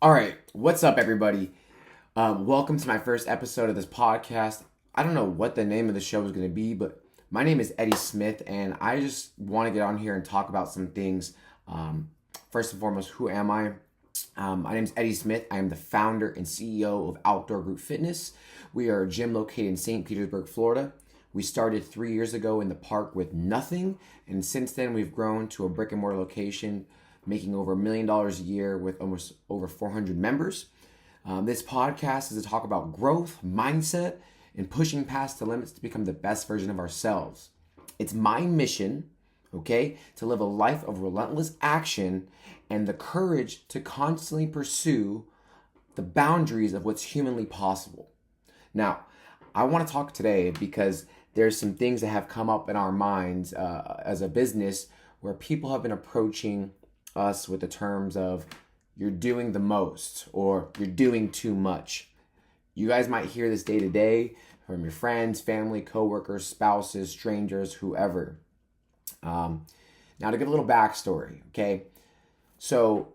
All right, what's up, everybody? Welcome to my first episode of this podcast. I don't know what the name of the show is going to be, but my name is Eddie Smith, and I just want to get on here and talk about some things. First and foremost, who am I? My name is Eddie Smith. I am the founder and CEO of Outdoor Group Fitness. We are a gym located in St. Petersburg, Florida. We started 3 years ago in the park with nothing, and since then we've grown to a brick and mortar location making over $1 million a year with almost over 400 members. This podcast is to talk about growth, mindset, and pushing past the limits to become the best version of ourselves. It's my mission, okay, to live a life of relentless action and the courage to constantly pursue the boundaries of what's humanly possible. Now, I want to talk today because there's some things that have come up in our minds as a business where people have been approaching us with the terms of you're doing the most or you're doing too much. You guys might hear this day to day from your friends, family, coworkers, spouses, strangers, whoever. Now to give a little backstory, okay? So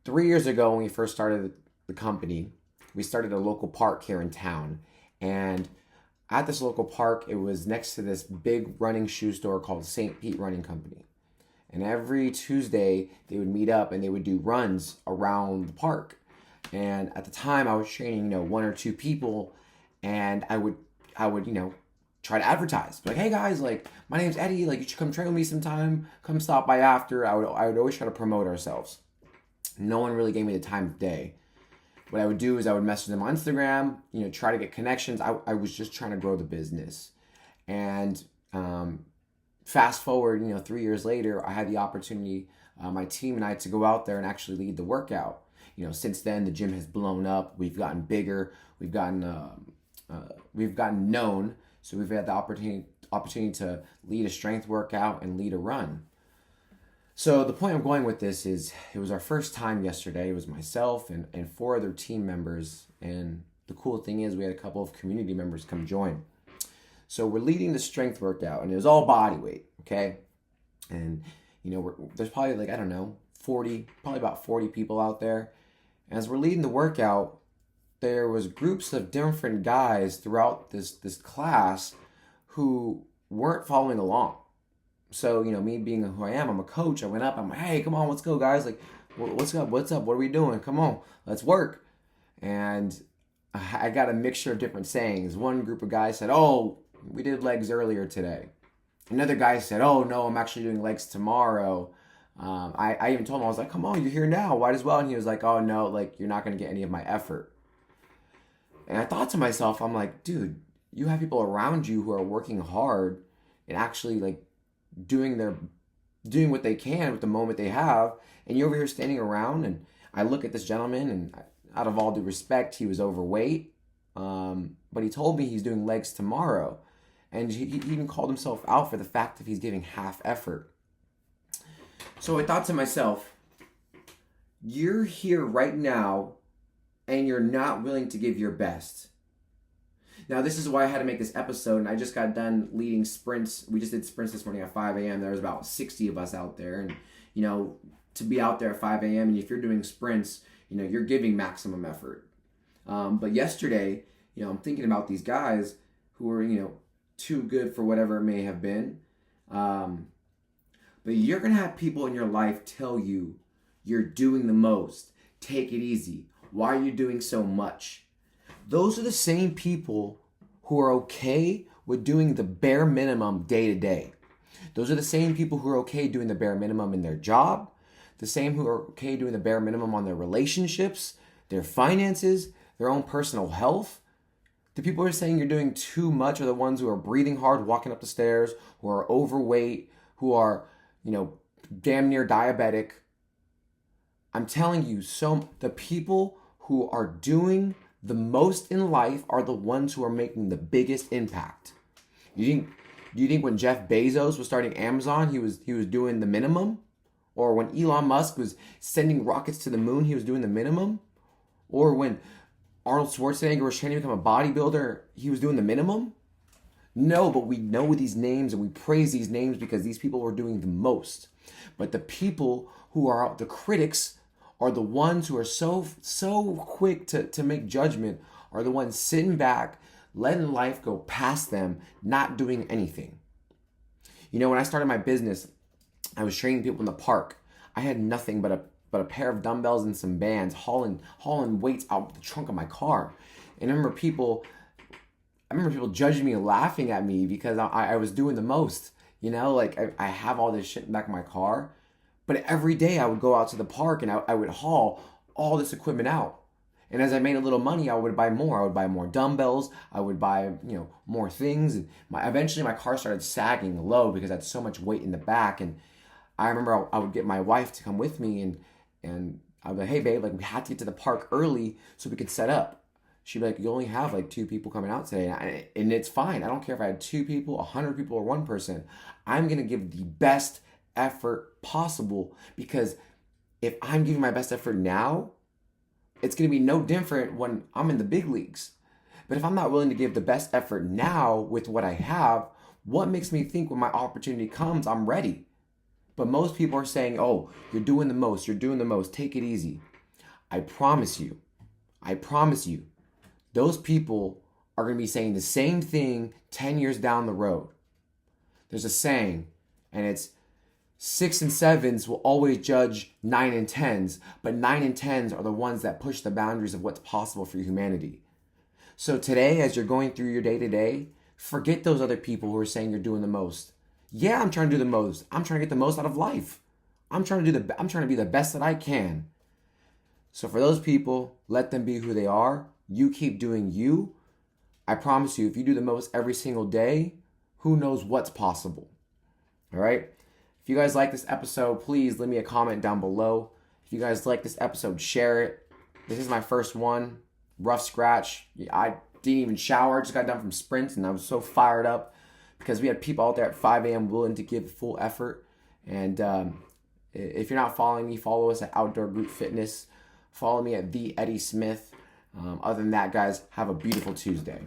3 years ago when we first started the company, we started a local park here in town. And at this local park, it was next to this big running shoe store called St. Pete Running Company. And every Tuesday, they would meet up and they would do runs around the park. And at the time, I was training, one or two people, and I would, try to advertise. Like, hey guys, like, my name's Eddie. Like, you should come train with me sometime. Come stop by after. I would always try to promote ourselves. No one really gave me the time of day. What I would do is I would message them on Instagram, try to get connections. I was just trying to grow the business. And fast forward, 3 years later, I had the opportunity, my team and I, to go out there and actually lead the workout. Since then, the gym has blown up. We've gotten bigger. We've gotten known. So we've had the opportunity to lead a strength workout and lead a run. So the point I'm going with this is it was our first time yesterday. It was myself and four other team members. And the cool thing is we had a couple of community members come join. So we're leading the strength workout, and it was all body weight, okay? And, there's probably probably about 40 people out there. And as we're leading the workout, there was groups of different guys throughout this class who weren't following along. So, me being who I am, I'm a coach. I went up, I'm like, hey, come on, let's go, guys. Like, what's up? What are we doing? Come on, let's work. And I got a mixture of different sayings. One group of guys said, oh, we did legs earlier today. Another guy said, oh, no, I'm actually doing legs tomorrow. I even told him, I was like, come on, you're here now. Might as well. And he was like, oh, no, like, you're not going to get any of my effort. And I thought to myself, I'm like, dude, you have people around you who are working hard and actually, like, doing what they can with the moment they have. And you're over here standing around. And I look at this gentleman, and out of all due respect, he was overweight. But he told me he's doing legs tomorrow. And he even called himself out for the fact that he's giving half effort. So I thought to myself, you're here right now and you're not willing to give your best. Now, this is why I had to make this episode, and I just got done leading sprints. We just did sprints this morning at 5 a.m. There was about 60 of us out there. And, to be out there at 5 a.m., and if you're doing sprints, you're giving maximum effort. But yesterday, I'm thinking about these guys who are, too good for whatever it may have been. But you're going to have people in your life tell you you're doing the most. Take it easy. Why are you doing so much? Those are the same people who are okay with doing the bare minimum day to day. Those are the same people who are okay doing the bare minimum in their job. The same who are okay doing the bare minimum on their relationships, their finances, their own personal health. The people who are saying you're doing too much are the ones who are breathing hard, walking up the stairs, who are overweight, who are, damn near diabetic. I'm telling you, the people who are doing the most in life are the ones who are making the biggest impact. Do you think when Jeff Bezos was starting Amazon, he was doing the minimum? Or when Elon Musk was sending rockets to the moon, he was doing the minimum? Or when Arnold Schwarzenegger was trying to become a bodybuilder, he was doing the minimum? No, but we know these names and we praise these names because these people were doing the most. But the people who are the critics are the ones who are so quick to make judgment, are the ones sitting back, letting life go past them, not doing anything. You know, when I started my business, I was training people in the park. I had nothing but a pair of dumbbells and some bands, hauling weights out the trunk of my car. And I remember people judging me and laughing at me because I was doing the most. You know, like I have all this shit in the back of my car, but every day I would go out to the park and I would haul all this equipment out. And as I made a little money, I would buy more. I would buy more dumbbells. I would buy, more things. And eventually my car started sagging low because I had so much weight in the back. And I remember I would get my wife to come with me and I would be like, hey babe, like we had to get to the park early so we could set up. She'd be like, you only have like 2 people coming out today. And it's fine. I don't care if I had 2 people, 100 people, or 1 person. I'm going to give the best effort possible, because if I'm giving my best effort now, it's going to be no different when I'm in the big leagues. But if I'm not willing to give the best effort now with what I have, what makes me think when my opportunity comes, I'm ready? But most people are saying, oh, you're doing the most, take it easy. I promise you, those people are going to be saying the same thing 10 years down the road. There's a saying, and it's 6 and 7s will always judge 9 and 10s, but 9 and 10s are the ones that push the boundaries of what's possible for humanity. So today, as you're going through your day-to-day, forget those other people who are saying you're doing the most. Yeah, I'm trying to do the most. I'm trying to get the most out of life. I'm trying to be the best that I can. So for those people, let them be who they are. You keep doing you. I promise you, if you do the most every single day, who knows what's possible. All right? If you guys like this episode, please leave me a comment down below. If you guys like this episode, share it. This is my first one. Rough scratch. I didn't even shower. Just got done from sprints, and I was so fired up because we had people out there at 5 a.m. willing to give full effort. And if you're not following me, follow us at Outdoor Group Fitness. Follow me at The Eddie Smith. Other than that, guys, have a beautiful Tuesday.